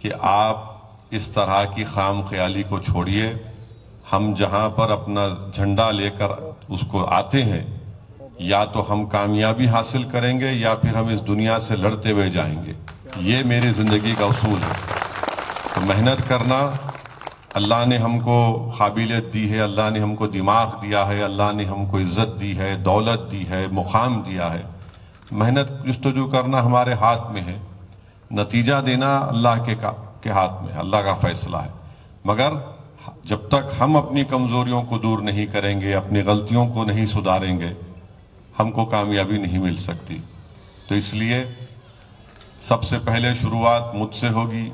کہ آپ اس طرح کی خام خیالی کو چھوڑیے. ہم جہاں پر اپنا جھنڈا لے کر اس کو آتے ہیں، یا تو ہم کامیابی حاصل کریں گے یا پھر ہم اس دنیا سے لڑتے ہوئے جائیں گے. یہ میری زندگی کا اصول ہے. تو محنت کرنا، اللہ نے ہم کو قابلیت دی ہے، اللہ نے ہم کو دماغ دیا ہے، اللہ نے ہم کو عزت دی ہے، دولت دی ہے، مقام دیا ہے. محنت جستجو کرنا ہمارے ہاتھ میں ہے، نتیجہ دینا اللہ کے ہاتھ میں ہے، اللہ کا فیصلہ ہے. مگر جب تک ہم اپنی کمزوریوں کو دور نہیں کریں گے، اپنی غلطیوں کو نہیں سدھاریں گے، ہم کو کامیابی نہیں مل سکتی. تو اس لیے سب سے پہلے شروعات مجھ سے ہوگی،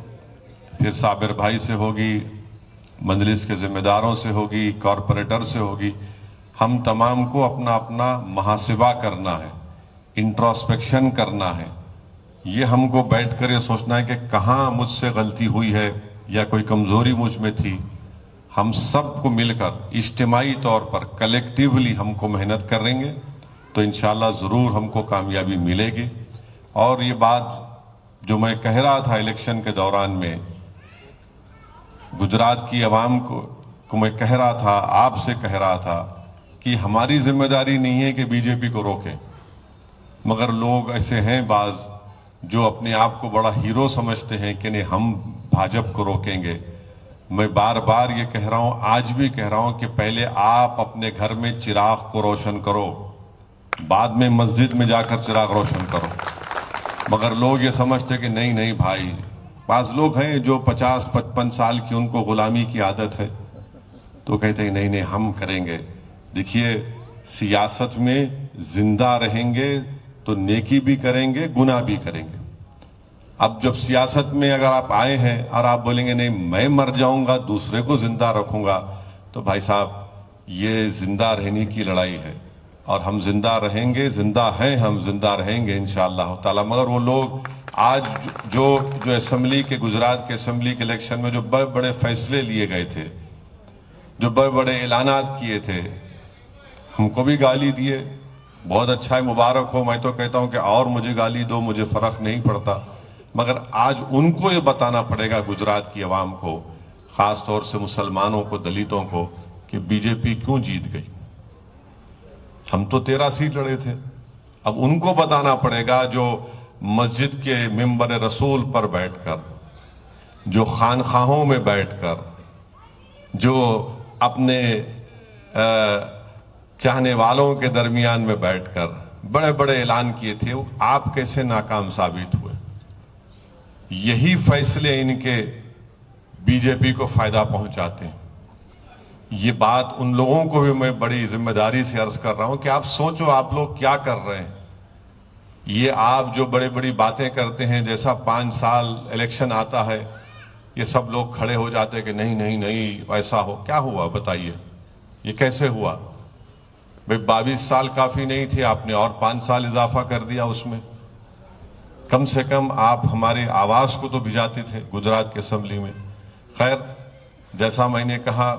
پھر صابر بھائی سے ہوگی، مجلس کے ذمہ داروں سے ہوگی، کارپوریٹر سے ہوگی. ہم تمام کو اپنا اپنا محاسبہ کرنا ہے، انٹراسپیکشن کرنا ہے. یہ ہم کو بیٹھ کر یہ سوچنا ہے کہ کہاں مجھ سے غلطی ہوئی ہے یا کوئی کمزوری مجھ میں تھی. ہم سب کو مل کر اجتماعی طور پر کلیکٹیولی ہم کو محنت کریں گے تو انشاءاللہ ضرور ہم کو کامیابی ملے گی. اور یہ بات جو میں کہہ رہا تھا الیکشن کے دوران میں، گجرات کی عوام کو میں کہہ رہا تھا، آپ سے کہہ رہا تھا کہ ہماری ذمہ داری نہیں ہے کہ بی جے پی کو روکیں. مگر لوگ ایسے ہیں بعض جو اپنے آپ کو بڑا ہیرو سمجھتے ہیں کہ نہیں ہم بھاجپ کو روکیں گے. میں بار بار یہ کہہ رہا ہوں، آج بھی کہہ رہا ہوں کہ پہلے آپ اپنے گھر میں چراغ کو روشن کرو، بعد میں مسجد میں جا کر چراغ روشن کرو. مگر لوگ یہ سمجھتے کہ نہیں بھائی. بعض لوگ ہیں جو 50-55 سال کی ان کو غلامی کی عادت ہے، تو کہتے ہیں نہیں ہم کریں گے. دیکھیے، سیاست میں زندہ رہیں گے تو نیکی بھی کریں گے، گناہ بھی کریں گے. اب جب سیاست میں اگر آپ آئے ہیں اور آپ بولیں گے نہیں میں مر جاؤں گا دوسرے کو زندہ رکھوں گا، تو بھائی صاحب یہ زندہ رہنے کی لڑائی ہے. اور ہم زندہ رہیں گے، زندہ ہیں، ہم زندہ رہیں گے انشاءاللہ تعالی. مگر وہ لوگ آج جو اسمبلی کے، گجرات کے اسمبلی کے الیکشن میں جو بڑے بڑے فیصلے لیے گئے تھے، جو بڑے بڑے اعلانات کیے تھے، ہم کو بھی گالی دیے. بہت اچھا ہے، مبارک ہو. میں تو کہتا ہوں کہ اور مجھے گالی دو، مجھے فرق نہیں پڑتا. مگر آج ان کو یہ بتانا پڑے گا، گجرات کی عوام کو، خاص طور سے مسلمانوں کو، دلتوں کو، کہ بی جے پی کیوں جیت گئی. ہم تو 13 سیٹ لڑے تھے. اب ان کو بتانا پڑے گا جو مسجد کے ممبر رسول پر بیٹھ کر، جو خانخواہوں میں بیٹھ کر، جو اپنے چاہنے والوں کے درمیان میں بیٹھ کر بڑے بڑے اعلان کیے تھے، آپ کیسے ناکام ثابت ہوئے. یہی فیصلے ان کے بی جے پی کو فائدہ پہنچاتے ہیں. یہ بات ان لوگوں کو بھی میں بڑی ذمہ داری سے عرض کر رہا ہوں کہ آپ سوچو آپ لوگ کیا کر رہے ہیں. یہ آپ جو بڑے بڑی باتیں کرتے ہیں، جیسا 5 سال الیکشن آتا ہے یہ سب لوگ کھڑے ہو جاتے ہیں کہ نہیں ایسا ہو. کیا ہوا بتائیے، یہ کیسے ہوا؟ بھئی 22 سال کافی نہیں تھے، آپ نے اور 5 سال اضافہ کر دیا اس میں. کم سے کم آپ ہمارے آواز کو تو بھجاتے تھے گجرات کے اسمبلی میں. خیر، جیسا میں نے کہا،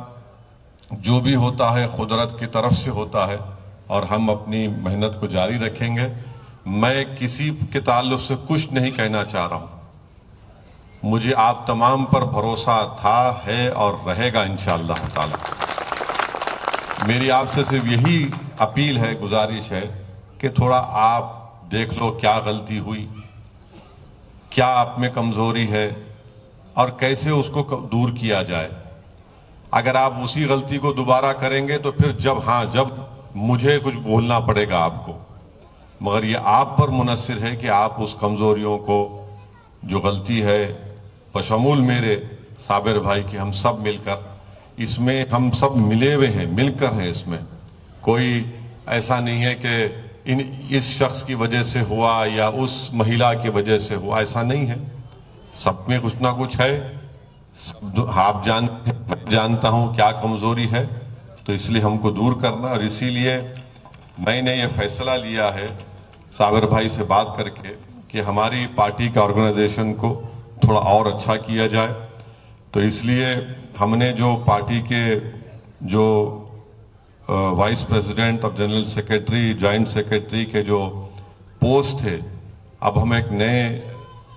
جو بھی ہوتا ہے قدرت کی طرف سے ہوتا ہے اور ہم اپنی محنت کو جاری رکھیں گے. میں کسی کے تعلق سے کچھ نہیں کہنا چاہ رہا ہوں. مجھے آپ تمام پر بھروسہ تھا، ہے اور رہے گا انشاءاللہ تعالی. میری آپ سے صرف یہی اپیل ہے، گزارش ہے کہ تھوڑا آپ دیکھ لو کیا غلطی ہوئی، کیا آپ میں کمزوری ہے اور کیسے اس کو دور کیا جائے. اگر آپ اسی غلطی کو دوبارہ کریں گے تو پھر جب مجھے کچھ بولنا پڑے گا آپ کو. مگر یہ آپ پر منحصر ہے کہ آپ اس کمزوریوں کو، جو غلطی ہے بشمول میرے صابر بھائی کی، ہم سب مل کر، اس میں ہم سب ملے ہوئے ہیں، مل کر ہیں. اس میں کوئی ایسا نہیں ہے کہ اس شخص کی وجہ سے ہوا یا اس مہیلا کی وجہ سے ہوا، ایسا نہیں ہے. سب میں کچھ نہ کچھ ہے. آپ جانتے ہیں، میں جانتا ہوں کیا کمزوری ہے، تو اس لیے ہم کو دور کرنا. اور اسی لیے میں نے یہ فیصلہ لیا ہے صابر بھائی سے بات کر کے کہ ہماری پارٹی کا آرگنائزیشن کو تھوڑا اور اچھا کیا جائے. تو اس لیے ہم نے جو پارٹی کے جو وائس پریزیڈنٹ اور جنرل سیکریٹری، جوائنٹ سیکریٹری کے جو پوسٹ تھے، اب ہم ایک نئے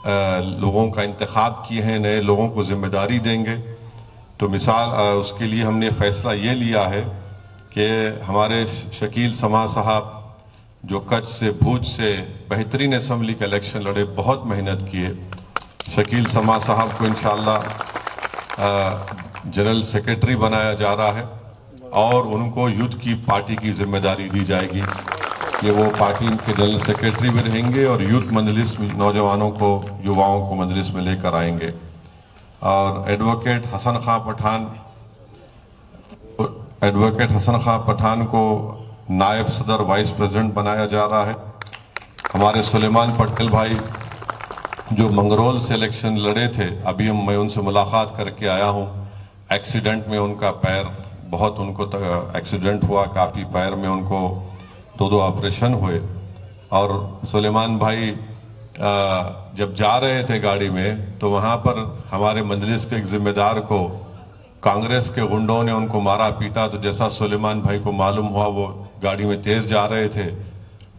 لوگوں کا انتخاب کیے ہیں، نئے لوگوں کو ذمہ داری دیں گے. تو مثال اس کے لیے ہم نے فیصلہ یہ لیا ہے کہ ہمارے شکیل سما صاحب جو کچھ سے بھوج سے بہترین اسمبلی کا الیکشن لڑے، بہت محنت کیے. شکیل سما صاحب کو انشاءاللہ جنرل سیکرٹری بنایا جا رہا ہے اور ان کو یوتھ کی پارٹی کی ذمہ داری دی جائے گی کہ وہ پارٹی کے جنرل سیکرٹری بھی رہیں گے اور یوتھ مجلس میں نوجوانوں کو، یواؤں کو مجلس میں لے کر آئیں گے. اور ایڈوکیٹ حسن خان پٹھان کو نائب صدر وائس پریزیڈنٹ بنایا جا رہا ہے. ہمارے سلیمان پٹیل بھائی جو منگرول سے الیکشن لڑے تھے، ابھی میں ان سے ملاقات کر کے آیا ہوں. ایکسیڈنٹ میں ان کا پیر بہت، ان کو ایکسیڈنٹ ہوا، کافی پیر میں ان کو دو آپریشن ہوئے. اور سلیمان بھائی جب جا رہے تھے گاڑی میں تو وہاں پر ہمارے مجلس کے ایک ذمہ دار کو کانگریس کے غنڈوں نے ان کو مارا پیٹا. تو جیسا سلیمان بھائی کو معلوم ہوا وہ گاڑی میں تیز جا رہے تھے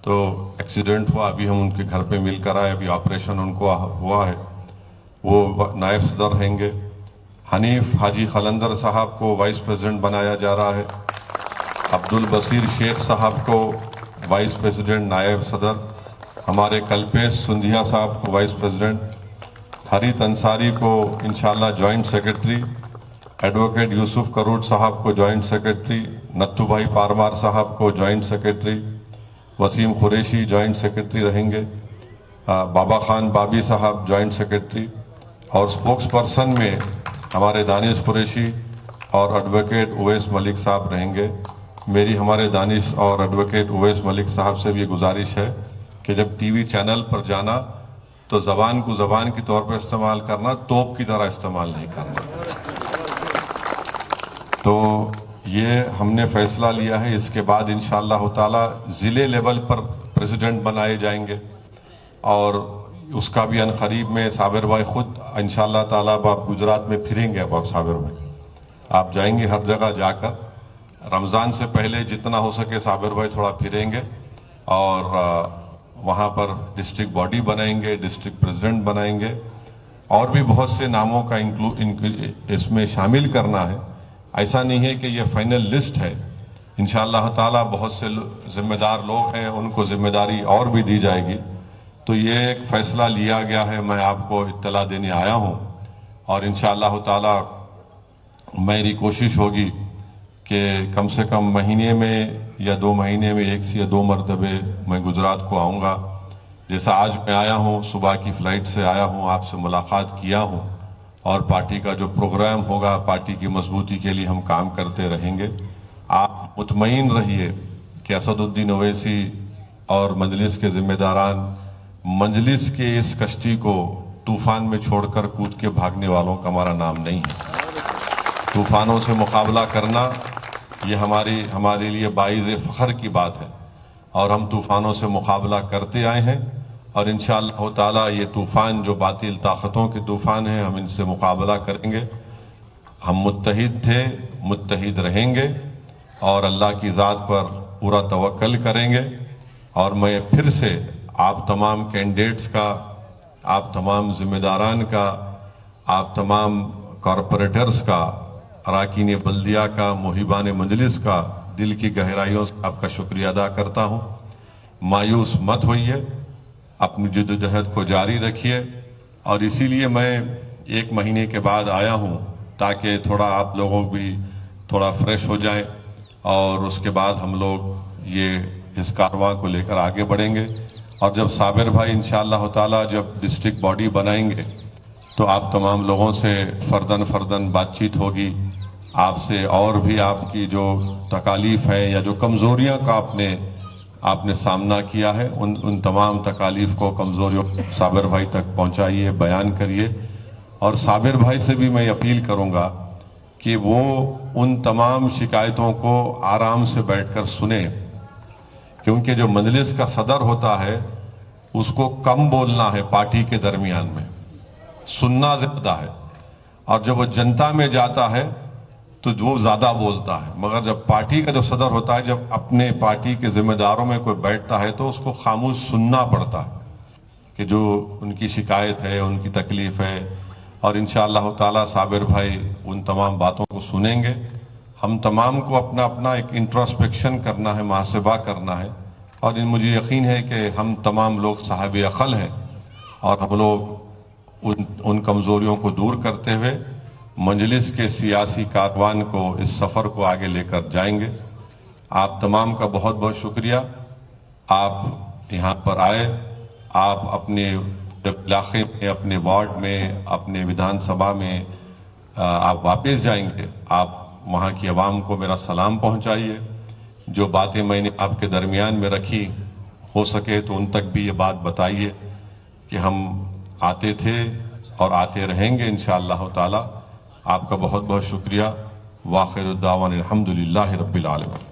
تو ایکسیڈنٹ ہوا. ابھی ہم ان کے گھر پہ مل کر آئے، ابھی آپریشن ان کو ہوا ہے. وہ نائب صدر رہیں گے. حنیف حاجی خلندر صاحب کو وائس پریزیڈنٹ بنایا جا رہا ہے. عبدالبصیر شیخ صاحب کو وائس پریزیڈنٹ نائب صدر. ہمارے کلپیش سندھیا صاحب کو وائس پریزیڈنٹ. حریت انصاری کو انشاءاللہ جوائنٹ سیکرٹری. ایڈوکیٹ یوسف کروڑ صاحب کو جوائنٹ سیکرٹری. نتھو بھائی پارمار صاحب کو joint secretary. Wasim Qureshi joint secretary رہیں گے. بابا خان بابی صاحب جوائنٹ سیکرٹری. اور سپوکس پرسن میں ہمارے دانش قریشی اور ایڈوکیٹ اویس ملک صاحب رہیں گے. میری ہمارے دانش اور ایڈوکیٹ اویس ملک صاحب سے بھی گزارش ہے کہ جب ٹی وی چینل پر جانا تو زبان کو زبان کی طور پر استعمال کرنا، توپ کی طرح استعمال نہیں کرنا. تو یہ ہم نے فیصلہ لیا ہے. اس کے بعد انشاءاللہ تعالی ضلع لیول پر پریزیڈنٹ بنائے جائیں گے اور اس کا بھی عنقریب میں صابر بھائی خود انشاءاللہ تعالی آپ گجرات میں پھریں گے. اب آپ صابر بھائی آپ جائیں گے ہر جگہ جا کر. رمضان سے پہلے جتنا ہو سکے صابر بھائی تھوڑا پھریں گے اور وہاں پر ڈسٹرکٹ باڈی بنائیں گے، ڈسٹرکٹ پریزیڈنٹ بنائیں گے. اور بھی بہت سے ناموں کا اس میں شامل کرنا ہے. ایسا نہیں ہے کہ یہ فائنل لسٹ ہے. انشاءاللہ تعالی بہت سے ذمہ دار لوگ ہیں، ان کو ذمہ داری اور بھی دی جائے گی. تو یہ ایک فیصلہ لیا گیا ہے، میں آپ کو اطلاع دینے آیا ہوں. اور انشاءاللہ تعالی میری کوشش ہوگی کہ کم سے کم مہینے میں یا 2 مہینے میں 1 سے 2 مرتبہ میں گجرات کو آؤں گا. جیسا آج میں آیا ہوں، صبح کی فلائٹ سے آیا ہوں، آپ سے ملاقات کیا ہوں. اور پارٹی کا جو پروگرام ہوگا، پارٹی کی مضبوطی کے لیے ہم کام کرتے رہیں گے. آپ مطمئن رہیے کہ اسد الدین اویسی اور مجلس کے ذمہ داران مجلس کے اس کشتی کو طوفان میں چھوڑ کر کود کے بھاگنے والوں کا ہمارا نام نہیں ہے. طوفانوں سے مقابلہ کرنا یہ ہمارے لیے باعث فخر کی بات ہے اور ہم طوفانوں سے مقابلہ کرتے آئے ہیں. اور انشاءاللہ تعالی یہ طوفان جو باطل طاقتوں کے طوفان ہیں، ہم ان سے مقابلہ کریں گے. ہم متحد تھے، متحد رہیں گے اور اللہ کی ذات پر پورا توکل کریں گے. اور میں پھر سے آپ تمام کینڈیڈیٹس کا، آپ تمام ذمہ داران کا، آپ تمام کارپوریٹرز کا، اراکین بلدیہ کا، محبان مجلس کا دل کی گہرائیوں سے آپ کا شکریہ ادا کرتا ہوں. مایوس مت ہوئیے، اپنی جدوجہد کو جاری رکھیے. اور اسی لیے میں 1 مہینے کے بعد آیا ہوں تاکہ تھوڑا آپ لوگوں بھی تھوڑا فریش ہو جائیں اور اس کے بعد ہم لوگ اس کارواں کو لے کر آگے بڑھیں گے. اور جب صابر بھائی انشاءاللہ تعالی جب ڈسٹرکٹ باڈی بنائیں گے تو آپ تمام لوگوں سے فردن بات چیت ہوگی. آپ سے اور بھی آپ کی جو تکالیف ہیں یا جو کمزوریاں کا آپ نے سامنا کیا ہے، ان تمام تکالیف کو، کمزوریوں صابر بھائی تک پہنچائیے، بیان کریے. اور صابر بھائی سے بھی میں اپیل کروں گا کہ وہ ان تمام شکایتوں کو آرام سے بیٹھ کر سنیں، کیونکہ جو مجلس کا صدر ہوتا ہے اس کو کم بولنا ہے، پارٹی کے درمیان میں سننا زیادہ ہے. اور جب وہ جنتا میں جاتا ہے تو وہ زیادہ بولتا ہے. مگر جب پارٹی کا جو صدر ہوتا ہے، جب اپنے پارٹی کے ذمہ داروں میں کوئی بیٹھتا ہے تو اس کو خاموش سننا پڑتا ہے کہ جو ان کی شکایت ہے، ان کی تکلیف ہے، اور انشاءاللہ تعالی صابر بھائی ان تمام باتوں کو سنیں گے۔ ہم تمام کو اپنا اپنا ایک انٹراسپیکشن کرنا ہے، محاسبہ کرنا ہے، اور مجھے یقین ہے کہ ہم تمام لوگ صاحب عقل ہیں، اور ہم لوگ ان کمزوریوں کو دور کرتے ہوئے مجلس کے سیاسی کاروان کو، اس سفر کو آگے لے کر جائیں گے۔ آپ تمام کا بہت بہت شکریہ، آپ یہاں پر آئے، آپ اپنے علاقے میں، اپنے وارڈ میں، اپنے ودھان سبھا میں آپ واپس جائیں گے، آپ وہاں کی عوام کو میرا سلام پہنچائیے۔ جو باتیں میں نے آپ کے درمیان میں رکھی، ہو سکے تو ان تک بھی یہ بات بتائیے کہ ہم آتے تھے اور آتے رہیں گے انشاءاللہ تعالی۔ آپ کا بہت بہت شکریہ۔ وآخر الدعوانا الحمدللہ رب العالمین۔